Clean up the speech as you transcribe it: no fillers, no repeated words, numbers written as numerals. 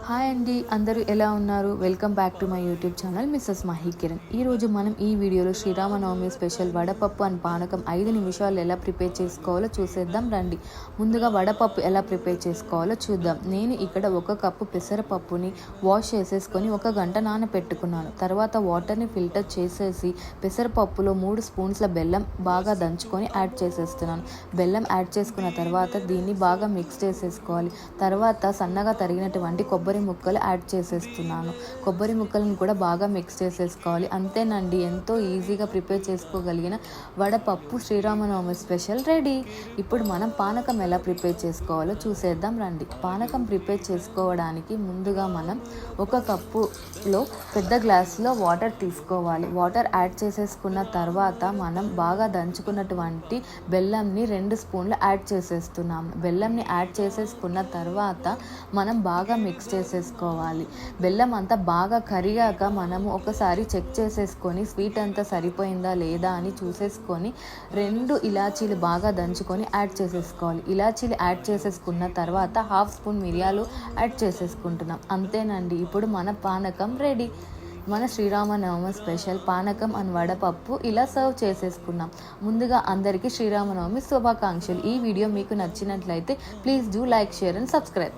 Hi అండి, అందరూ ఎలా ఉన్నారు? Welcome back to my YouTube channel Mrs Mahi Kiran. ఈరోజు మనం ఈ వీడియోలో శ్రీరామనవమి స్పెషల్ వడపప్పు అండ్ పానకం 5 నిమిషాలు ఎలా ప్రిపేర్ చేసుకోవాలో చూసేద్దాం రండి. ముందుగా వడపప్పు ఎలా ప్రిపేర్ చేసుకోవాలో చూద్దాం. నేను ఇక్కడ 1 కప్పు పెసరపప్పుని వాష్ చేసేసుకొని 1 గంట నానపెట్టుకున్నాను. తర్వాత వాటర్ని ఫిల్టర్ చేసేసి పెసరపప్పులో 3 స్పూన్స్ల బెల్లం బాగా దంచుకొని యాడ్ చేసేస్తున్నాను. బెల్లం యాడ్ చేసుకున్న తర్వాత దీన్ని బాగా మిక్స్ చేసేసుకోవాలి. తర్వాత సన్నగా తరిగినటువంటి కొబ్బరి ముక్కలు యాడ్ చేసేస్తున్నాను. కొబ్బరి ముక్కలను కూడా బాగా మిక్స్ చేసేసుకోవాలి. అంతేనండి, ఎంతో ఈజీగా ప్రిపేర్ చేసుకోగలిగిన వడపప్పు శ్రీరామనవమి స్పెషల్ రెడీ. ఇప్పుడు మనం పానకం ఎలా ప్రిపేర్ చేసుకోవాలో చూసేద్దాం రండి. పానకం ప్రిపేర్ చేసుకోవడానికి ముందుగా మనం 1 కప్పులో పెద్ద గ్లాసులో వాటర్ తీసుకోవాలి. వాటర్ యాడ్ చేసేసుకున్న తర్వాత మనం బాగా దంచుకున్నటువంటి బెల్లంని 2 స్పూన్లు యాడ్ చేసేస్తున్నాము. బెల్లంని యాడ్ చేసేసుకున్న తర్వాత మనం బాగా మిక్స్ చేసేసుకోవాలి. బెల్లం అంతా బాగా కరిగాక మనము ఒకసారి చెక్ చేసేసుకొని స్వీట్ అంతా సరిపోయిందా లేదా అని చూసేసుకొని 2 ఇలాచీలు బాగా దంచుకొని యాడ్ చేసేసుకోవాలి. ఇలాచీలు యాడ్ చేసేసుకున్న తర్వాత 1/2 స్పూన్ మిరియాలు యాడ్ చేసేసుకుంటున్నాం. అంతేనండి, ఇప్పుడు మన పానకం రెడీ. మన శ్రీరామనవమి స్పెషల్ పానకం అండ్ వడపప్పు ఇలా సర్వ్ చేసేసుకున్నాం. ముందుగా అందరికీ శ్రీరామనవమి శుభాకాంక్షలు. ఈ వీడియో మీకు నచ్చినట్లయితే please do like, share and subscribe.